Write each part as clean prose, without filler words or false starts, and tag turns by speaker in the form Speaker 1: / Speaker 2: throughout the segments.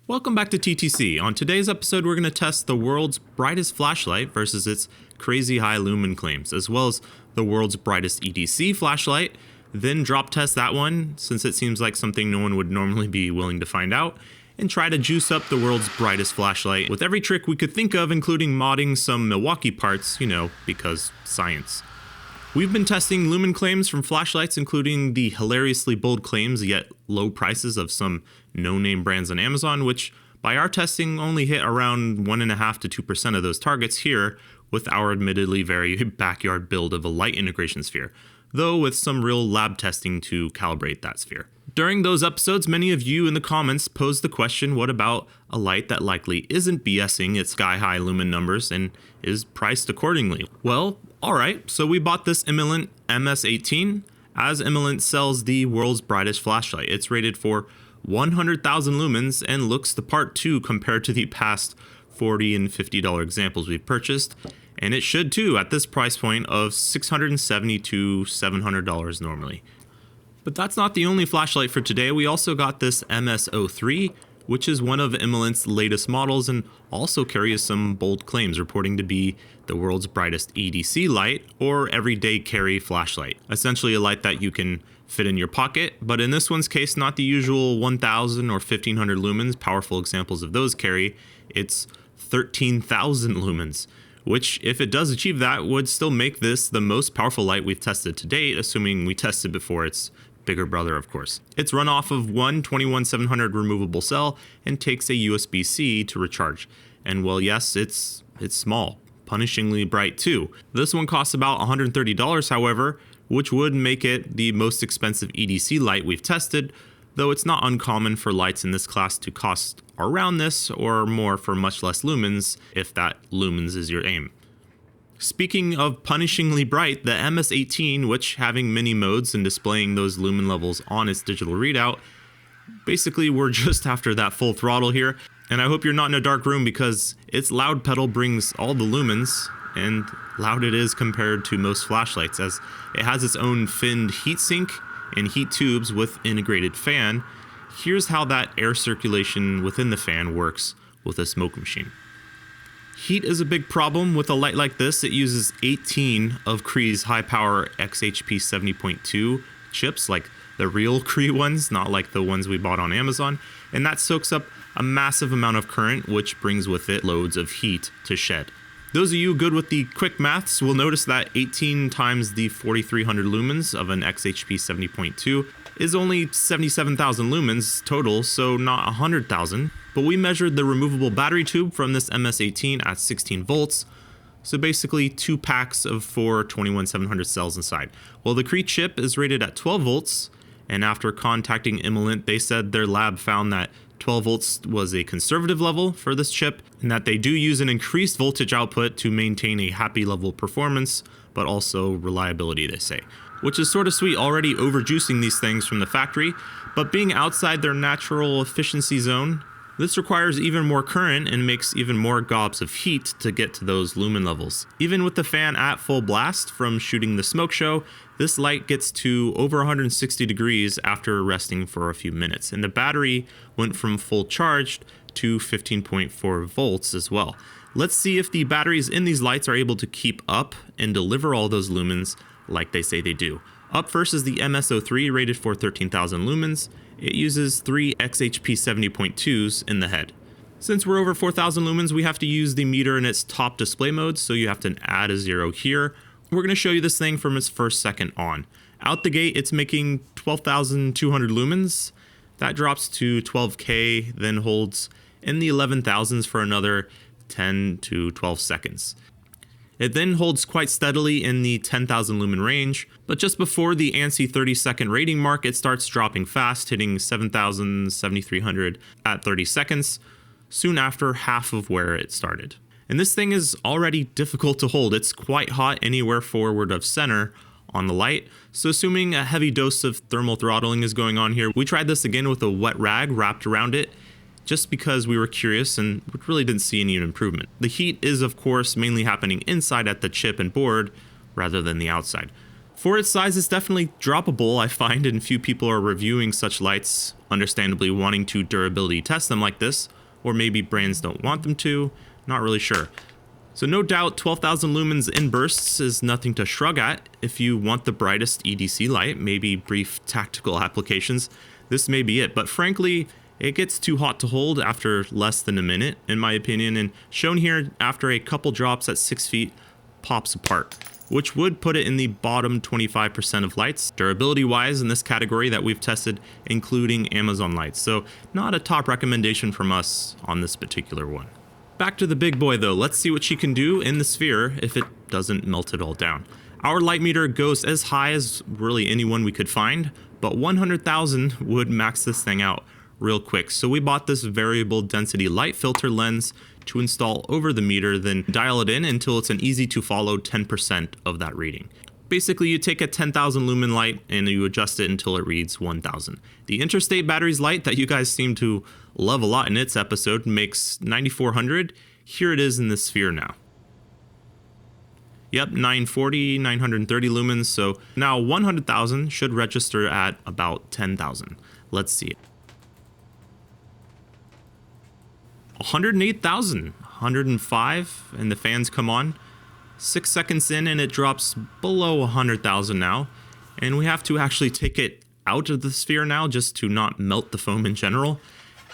Speaker 1: Welcome back to TTC. On today's episode, we're going to test the world's brightest flashlight versus its crazy high lumen claims, as well as the world's brightest EDC flashlight, then drop test that one, since it seems like something no one would normally be willing to find out, and try to juice up the world's brightest flashlight with every trick we could think of, including modding some Milwaukee parts, because science. We've been testing lumen claims from flashlights, including the hilariously bold claims yet low prices of some no-name brands on Amazon, which by our testing only hit around 1.5% to 2% of those targets here with our admittedly very backyard build of a light integration sphere, though with some real lab testing to calibrate that sphere. During those episodes, many of you in the comments posed the question, what about a light that likely isn't BSing its sky-high lumen numbers and is priced accordingly? Well, alright, so we bought this Lumen MS-18, as Lumen sells the world's brightest flashlight. It's rated for 100,000 lumens and looks the part too compared to the past $40 and $50 examples we've purchased, and it should too at this price point of $670 to $700 normally. But that's not the only flashlight for today. We also got this MS-03, which is one of Lumen's latest models and also carries some bold claims, reporting to be the world's brightest EDC light, or everyday carry flashlight. Essentially a light that you can fit in your pocket, but in this one's case, not the usual 1,000 or 1,500 lumens. Powerful examples of those carry. It's 13,000 lumens, which, if it does achieve that, would still make this the most powerful light we've tested to date, assuming we tested before its bigger brother, of course. It's run off of one 21700 removable cell and takes a USB-C to recharge. And well, yes, it's small, punishingly bright too. This one costs about $130, however, which would make it the most expensive EDC light we've tested, though it's not uncommon for lights in this class to cost around this or more for much less lumens, if that lumens is your aim. Speaking of punishingly bright, the MS-18, which having many modes and displaying those lumen levels on its digital readout, basically we're just after that full throttle here, and I hope you're not in a dark room because its loud pedal brings all the lumens, and loud it is compared to most flashlights, as it has its own finned heatsink and heat tubes with integrated fan. Here's how that air circulation within the fan works with a smoke machine. Heat is a big problem with a light like this. It uses 18 of Cree's high-power XHP 70.2 chips, like the real Cree ones, not like the ones we bought on Amazon, and that soaks up a massive amount of current, which brings with it loads of heat to shed. Those of you good with the quick maths will notice that 18 times the 4,300 lumens of an XHP 70.2 is only 77,000 lumens total, so not 100,000. But we measured the removable battery tube from this MS-18 at 16 volts, so basically 2 packs of 4 21700 cells inside. Well, the Cree chip is rated at 12 volts, and after contacting Lumen, they said their lab found that 12 volts was a conservative level for this chip, and that they do use an increased voltage output to maintain a happy level of performance, but also reliability, they say. Which is sort of sweet, already overjuicing these things from the factory, but being outside their natural efficiency zone, this requires even more current and makes even more gobs of heat to get to those lumen levels. Even with the fan at full blast from shooting the smoke show, this light gets to over 160 degrees after resting for a few minutes, and the battery went from full charged to 15.4 volts as well. Let's see if the batteries in these lights are able to keep up and deliver all those lumens like they say they do. Up first is the MS-03, rated for 13,000 lumens. It uses 3 XHP 70.2s in the head. Since we're over 4,000 lumens, we have to use the meter in its top display mode, so you have to add a 0 here. We're going to show you this thing from its first second on. Out the gate, it's making 12,200 lumens. That drops to 12K, then holds in the 11,000s for another 10 to 12 seconds. It then holds quite steadily in the 10,000 lumen range, but just before the ANSI 30-second rating mark, it starts dropping fast, hitting 7,000, 7,300 at 30 seconds, soon after half of where it started. And this thing is already difficult to hold. It's quite hot anywhere forward of center on the light, so assuming a heavy dose of thermal throttling is going on here, we tried this again with a wet rag wrapped around it, just because we were curious and really didn't see any improvement. The heat is, of course, mainly happening inside at the chip and board rather than the outside. For its size, it's definitely droppable, I find, and few people are reviewing such lights, understandably wanting to durability test them like this. or maybe brands don't want them to. Not really sure. So no doubt 12,000 lumens in bursts is nothing to shrug at. If you want the brightest EDC light, maybe brief tactical applications, this may be it. But frankly, it gets too hot to hold after less than a minute, in my opinion, and shown here after a couple drops at 6 feet, pops apart, which would put it in the bottom 25% of lights, durability-wise in this category that we've tested, including Amazon lights. So not a top recommendation from us on this particular one. Back to the big boy though, let's see what she can do in the sphere if it doesn't melt it all down. Our light meter goes as high as really anyone we could find, but 100,000 would max this thing out real quick. So we bought this variable density light filter lens to install over the meter, then dial it in until it's an easy to follow 10% of that reading. Basically, you take a 10,000 lumen light and you adjust it until it reads 1,000. The interstate batteries light that you guys seem to love a lot in its episode makes 9,400. Here it is in the sphere now. Yep, 940, 930 lumens. So now 100,000 should register at about 10,000. Let's see. 108,000, 105, and the fans come on. 6 seconds in and it drops below 100,000 now, and we have to actually take it out of the sphere now just to not melt the foam in general.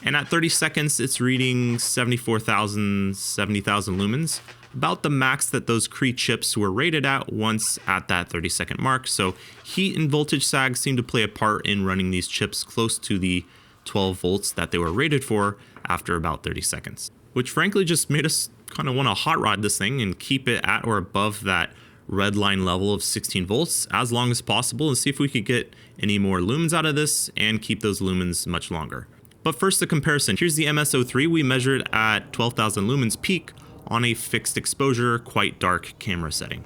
Speaker 1: And at 30 seconds it's reading 74,000, 70,000 lumens, about the max that those Cree chips were rated at once at that 30-second mark. So heat and voltage sag seem to play a part in running these chips close to the 12 volts that they were rated for after about 30 seconds, which frankly just made us kind of want to hot rod this thing and keep it at or above that red line level of 16 volts as long as possible and see if we could get any more lumens out of this and keep those lumens much longer. But first, the comparison. Here's the MS-03 we measured at 12,000 lumens peak on a fixed exposure, quite dark camera setting.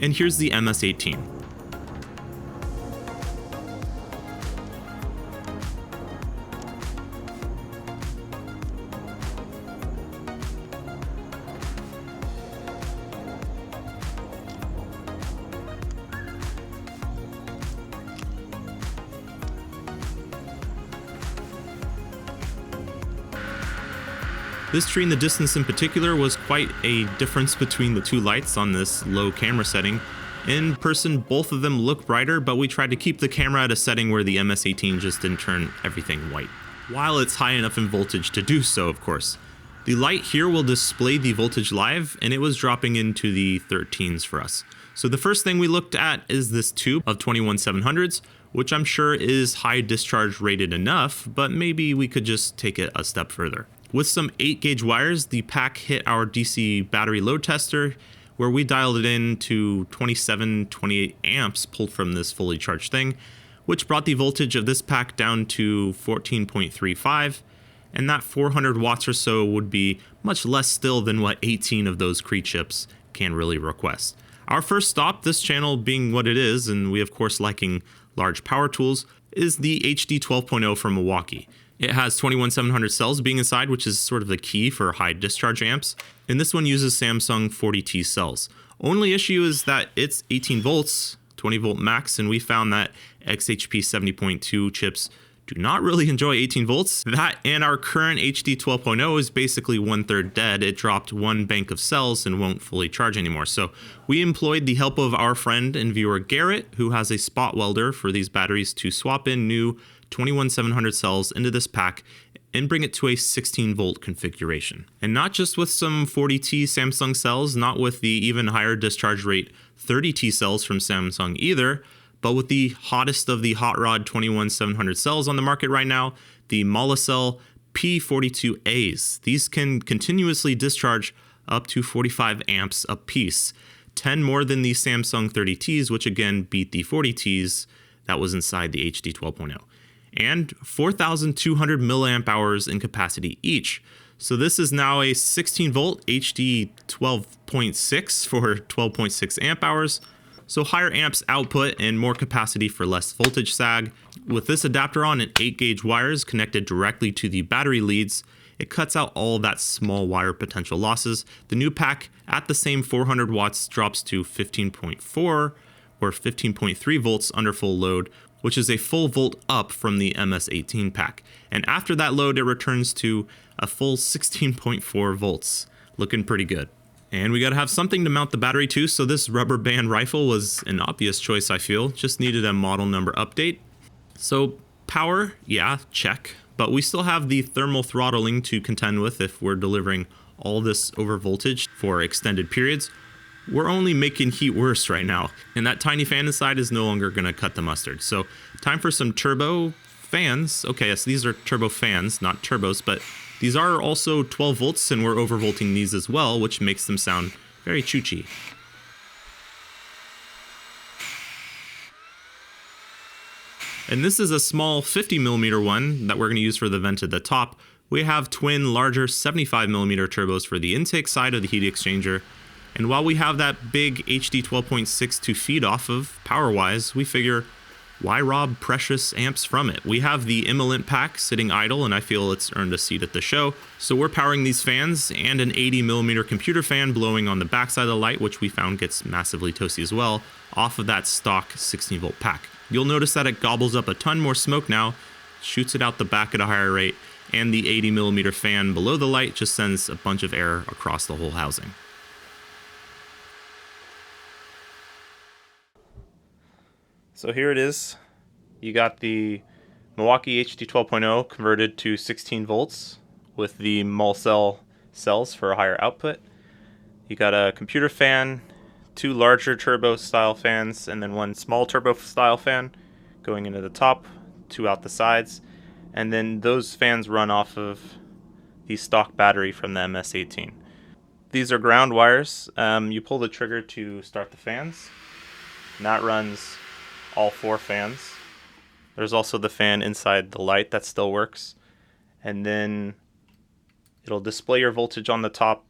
Speaker 1: And here's the MS-18. This tree in the distance in particular was quite a difference between the two lights on this low camera setting. In person, both of them look brighter, but we tried to keep the camera at a setting where the MS-18 just didn't turn everything white, while it's high enough in voltage to do so, of course. The light here will display the voltage live, and it was dropping into the 13s for us. So the first thing we looked at is this tube of 21700s, which I'm sure is high discharge rated enough, but maybe we could just take it a step further. With some 8-gauge wires, the pack hit our DC battery load tester, where we dialed it in to 27-28 amps pulled from this fully charged thing, which brought the voltage of this pack down to 14.35, and that 400 watts or so would be much less still than what 18 of those Cree chips can really request. Our first stop, this channel being what it is, and we of course liking large power tools, is the HD 12.0 from Milwaukee. It has 21700 cells being inside, which is sort of the key for high discharge amps, and this one uses Samsung 40T cells. Only issue is that it's 18 volts, 20 volt max, and we found that XHP 70.2 chips do not really enjoy 18 volts. That and our current HD 12.0 is basically 1/3 dead. It dropped one bank of cells and won't fully charge anymore. So we employed the help of our friend and viewer Garrett, who has a spot welder for these batteries, to swap in new 21700 cells into this pack and bring it to a 16 volt configuration. And not just with some 40T Samsung cells, not with the even higher discharge rate 30T cells from Samsung either, but with the hottest of the hot rod 21700 cells on the market right now, the Molicel P42As. These can continuously discharge up to 45 amps a piece, 10 more than the Samsung 30Ts, which again beat the 40Ts that was inside the HD 12.0. And 4,200 milliamp hours in capacity each. So this is now a 16 volt HD 12.6 for 12.6 amp hours. so higher amps output and more capacity for less voltage sag. With this adapter on and 8-gauge wires connected directly to the battery leads, it cuts out all that small wire potential losses. The new pack at the same 400 watts drops to 15.4 or 15.3 volts under full load, which is a full volt up from the MS18 pack. And after that load, it returns to a full 16.4 volts. Looking pretty good. And we gotta have something to mount the battery to, so this rubber band rifle was an obvious choice, I feel. Just needed a model number update. So power, yeah, check. But we still have the thermal throttling to contend with if we're delivering all this over voltage for extended periods. We're only making heat worse right now. And that tiny fan inside is no longer gonna cut the mustard. So time for some turbo fans. Okay, yes, these are turbo fans, not turbos, but these are also 12 volts and we're overvolting these as well, which makes them sound very choochy. And this is a small 50mm one that we're going to use for the vent at the top. We have twin larger 75mm turbos for the intake side of the heat exchanger. And while we have that big HD 12.6 to feed off of power-wise, we figure, why rob precious amps from it? We have the Immolent pack sitting idle, and I feel it's earned a seat at the show. So we're powering these fans and an 80mm computer fan blowing on the backside of the light, which we found gets massively toasty as well, off of that stock 16-volt pack. You'll notice that it gobbles up a ton more smoke now, shoots it out the back at a higher rate, and the 80mm fan below the light just sends a bunch of air across the whole housing. So here it is. You got the Milwaukee HD 12.0 converted to 16 volts with the mul cell cells for a higher output. You got a computer fan, 2 larger turbo style fans, and then 1 small turbo style fan going into the top, 2 out the sides. And then those fans run off of the stock battery from the MS18. These are ground wires. You pull the trigger to start the fans, and that runs all 4 fans. There's also the fan inside the light that still works. And then it'll display your voltage on the top.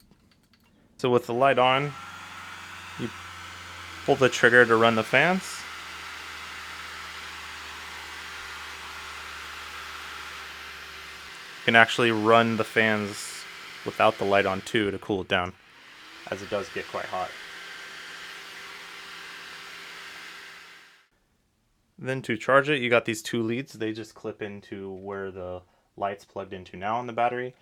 Speaker 1: So with the light on, you pull the trigger to run the fans. You can actually run the fans without the light on too to cool it down, as it does get quite hot. Then to charge it, you got these 2 leads. They just clip into where the light's plugged into now on the battery.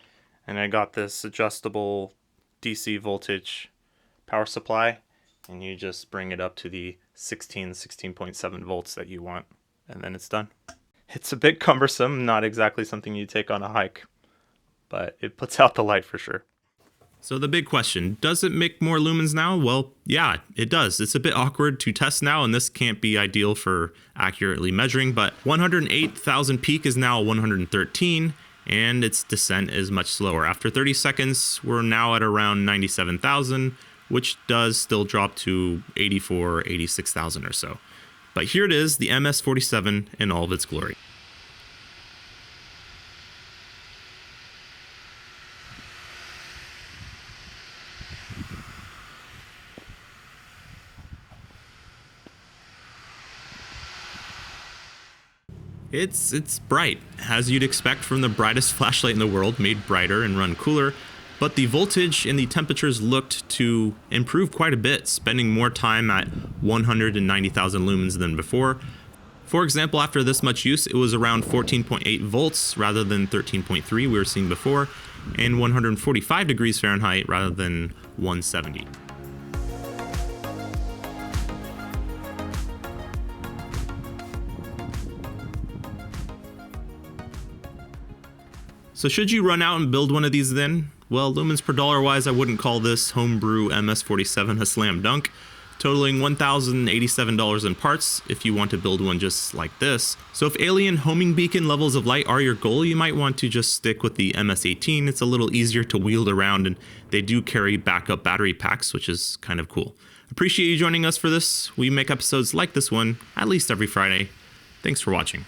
Speaker 1: And I got this adjustable DC voltage power supply, and you just bring it up to the 16.7 volts that you want, and then it's done. It's a bit cumbersome, not exactly something you take on a hike, but it puts out the light for sure. So the big question, does it make more lumens now? Well, yeah, it does. It's a bit awkward to test now, and this can't be ideal for accurately measuring, but 108,000 peak is now 113, and its descent is much slower. After 30 seconds, we're now at around 97,000, which does still drop to 84, 86,000 or so. But here it is, the MS47 in all of its glory. It's bright, as you'd expect from the brightest flashlight in the world, made brighter and run cooler, but the voltage and the temperatures looked to improve quite a bit, spending more time at 190,000 lumens than before. For example, after this much use, it was around 14.8 volts rather than 13.3 we were seeing before, and 145 degrees Fahrenheit rather than 170. So should you run out and build one of these then? Well, lumens per dollar wise, I wouldn't call this homebrew MS47 a slam dunk, totaling $1,087 in parts if you want to build one just like this. So if alien homing beacon levels of light are your goal, you might want to just stick with the MS18. It's a little easier to wield around, and they do carry backup battery packs, which is kind of cool. Appreciate you joining us for this. We make episodes like this one at least every Friday. Thanks for watching.